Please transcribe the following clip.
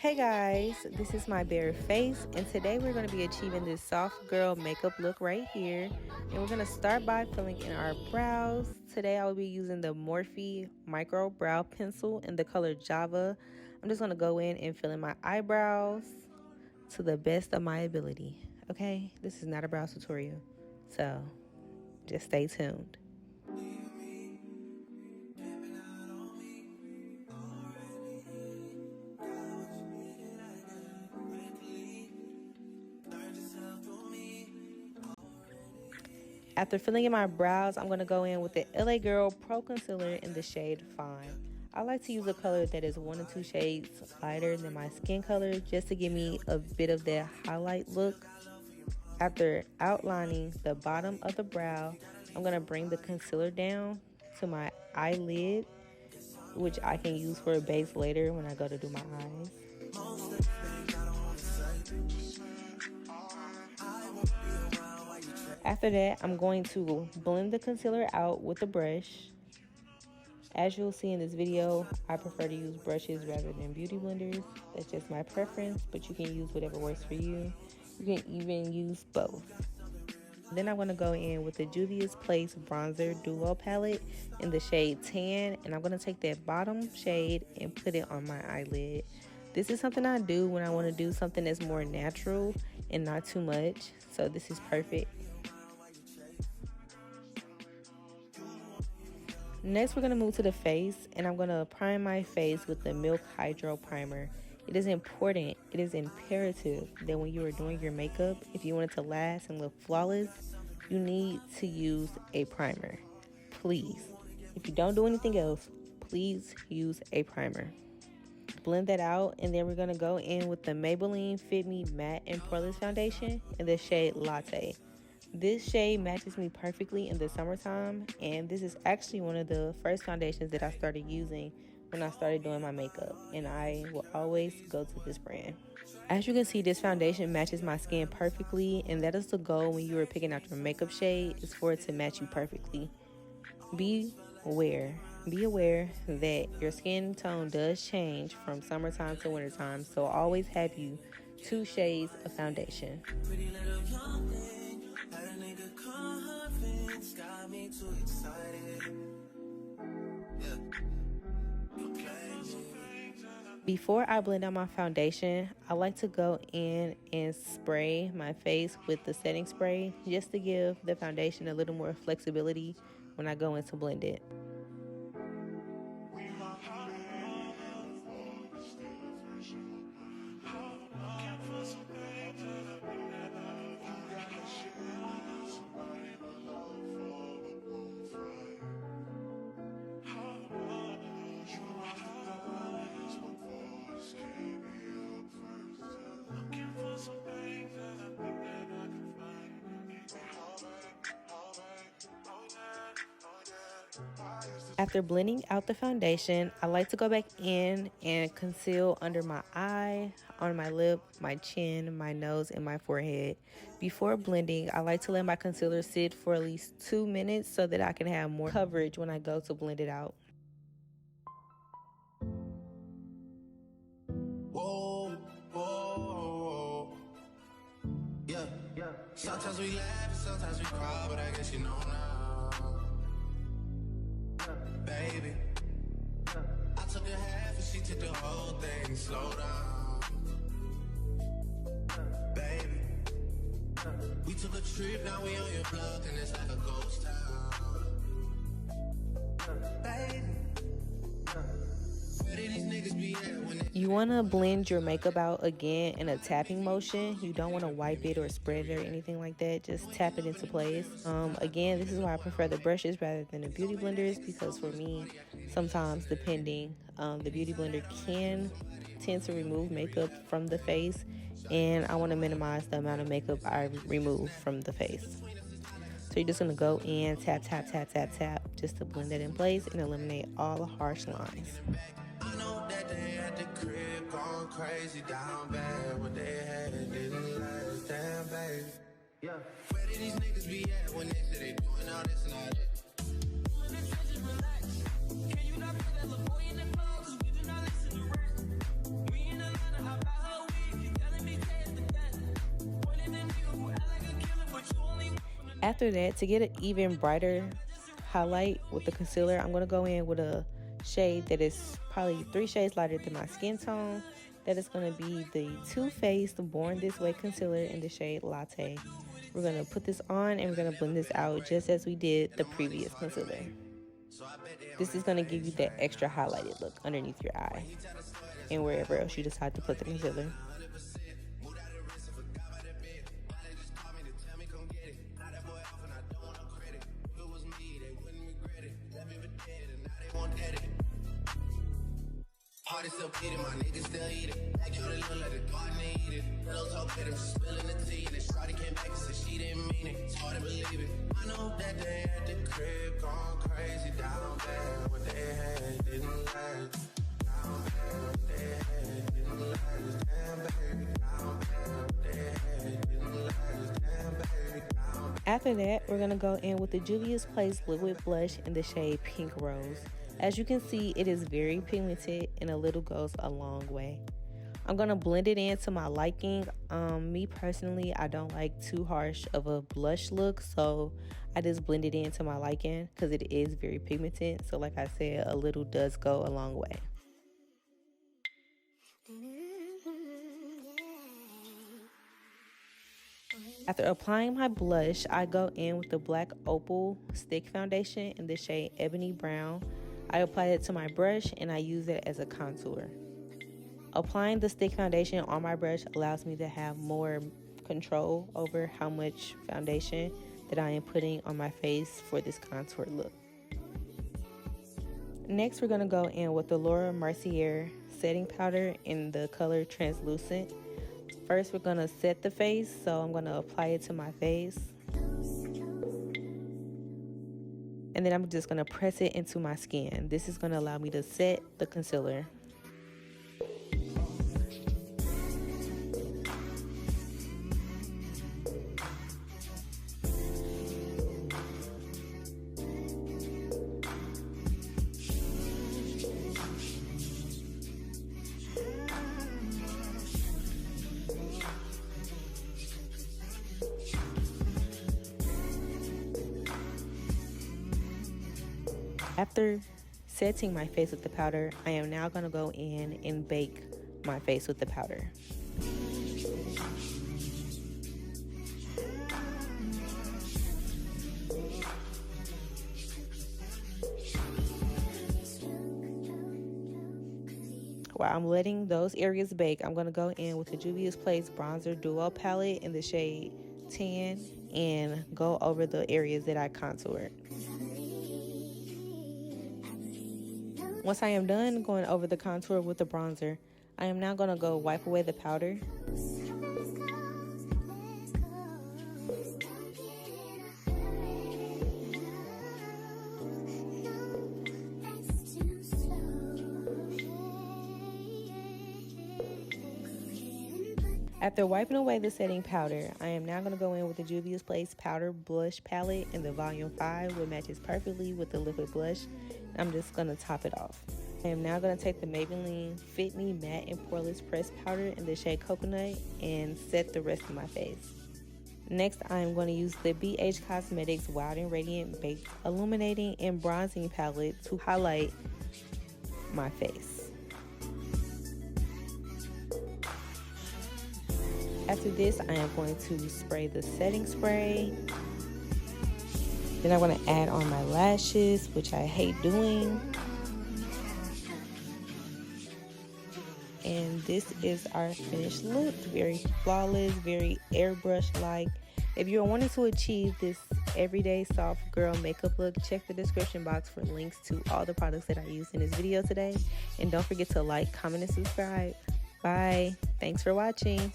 Hey guys, this is my bare face, and today we're going to be achieving this soft girl makeup look right here. And we're going to start by filling in our brows. Today I will be using the Morphe Micro brow pencil in the color Java. I'm just going to go in and fill in my eyebrows to the best of my ability. Okay, this is not a brow tutorial, so just stay tuned. After filling in my brows, I'm going to go in with the LA Girl Pro Concealer in the shade Fawn. I like to use a color that is 1 or 2 shades lighter than my skin color just to give me a bit of that highlight look. After outlining the bottom of the brow, I'm going to bring the concealer down to my eyelid, which I can use for a base later when I go to do my eyes. After that, I'm going to blend the concealer out with a brush. As you'll see in this video, I prefer to use brushes rather than beauty blenders. That's just my preference, but you can use whatever works for you. You can even use both. Then I'm going to go in with the Juvia's Place Bronzer Duo Palette in the shade Tan, and I'm going to take that bottom shade and put it on my eyelid. This is something I do when I want to do something that's more natural and not too much, so this is perfect. Next, we're going to move to the face, and I'm going to prime my face with the Milk Hydro Primer. It is important, it is imperative that when you are doing your makeup, if you want it to last and look flawless, you need to use a primer. Please. If you don't do anything else, please use a primer. Blend that out, and then we're going to go in with the Maybelline FIT Matte and Poreless Foundation in the shade Latte. This shade matches me perfectly in the summertime, and this is actually one of the first foundations that I started using when I started doing my makeup, and I will always go to this brand. As you can see, this foundation matches my skin perfectly, and that is the goal when you are picking out your makeup shade, is for it to match you perfectly. Be aware that your skin tone does change from summertime to wintertime, so always have you 2 shades of foundation. Before I blend out my foundation, I like to go in and spray my face with the setting spray just to give the foundation a little more flexibility when I go in to blend it. After blending out the foundation, I like to go back in and conceal under my eye, on my lip, my chin, my nose, and my forehead. Before blending, I like to let my concealer sit for at least 2 minutes so that I can have more coverage when I go to blend it out. Whoa, whoa, yeah. Sometimes we laugh and sometimes we cry, but I guess you know now. Baby, I took a half and she took the whole thing. Slow down, baby. We took a trip, now we on your block and it's like a ghost town. Baby, where did these niggas be at when they... You want to blend your makeup out again in a tapping motion. You don't want to wipe it or spread it or anything like that. Just tap it into place. Again, this is why I prefer the brushes rather than the beauty blenders, because for me, sometimes depending, the beauty blender can tend to remove makeup from the face, and I want to minimize the amount of makeup I remove from the face. So you're just going to go in, tap, tap, tap, tap, tap, just to blend it in place and eliminate all the harsh lines. I know that they at the crib going crazy down bad. What they had didn't last, damn baby. Yeah. Where did these niggas be at when they say they doing all this and all that? Can you not put that little boy in the club? 'Cause we do not listen to rap. We in the line of After that, to get an even brighter highlight with the concealer, I'm going to go in with a shade that is probably 3 shades lighter than my skin tone. That is going to be the Too Faced Born This Way concealer in the shade Latte. We're going to put this on and we're going to blend this out just as we did the previous concealer. This is going to give you that extra highlighted look underneath your eye and wherever else you decide to put the concealer. Party still bleeding, my niggas still eat it. Like you don't let the garden eat it. Little talk hit him, spilling the tea. And then Shawty came back and said she didn't mean it. It's hard to believe it. I know that they at the crib gone crazy down bad. What they had didn't last. Down bad, what they had didn't last. Damn baby, down bad, what they had didn't last. Damn baby, down bad. After that, we're gonna go in with the Juvia's Place Liquid Blush in the shade Pink Rose. As you can see, it is very pigmented and a little goes a long way. I'm going to blend it in to my liking. Me personally, I don't like too harsh of a blush look, so I just blend it in to my liking because it is very pigmented. So like I said, a little does go a long way. After applying my blush, I go in with the BLKOPL stick foundation in the shade Ebony Brown. I apply it to my brush and I use it as a contour. Applying the stick foundation on my brush allows me to have more control over how much foundation that I am putting on my face for this contour look. Next, we're going to go in with the Mercier setting powder in the color Translucent. First, we're going to set the face, so I'm going to apply it to my face. And then I'm just going to press it into my skin. This is going to allow me to set the concealer. After setting my face with the powder, I am now going to go in and bake my face with the powder. While I'm letting those areas bake, I'm going to go in with the Juvia's Place Bronzer Duo palette in the shade Tan and go over the areas that I contoured. Once I am done going over the contour with the bronzer, I am now going to go wipe away the powder. After wiping away the setting powder, I am now going to go in with the Juvia's Place Powder Blush Palette in the Volume 5, which matches perfectly with the liquid blush. I'm just going to top it off. I am now going to take the Maybelline FIT Matte and Poreless Pressed Powder in the shade Coconut and set the rest of my face. Next, I am going to use the BH Cosmetics Wild and Radiant Baked Illuminating and Bronzing Palette to highlight my face. After this, I am going to spray the setting spray. Then I'm going to add on my lashes, which I hate doing. And this is our finished look. Very flawless, very airbrush-like. If you're wanting to achieve this everyday soft girl makeup look, check the description box for links to all the products that I used in this video today. And don't forget to like, comment, and subscribe. Bye. Thanks for watching.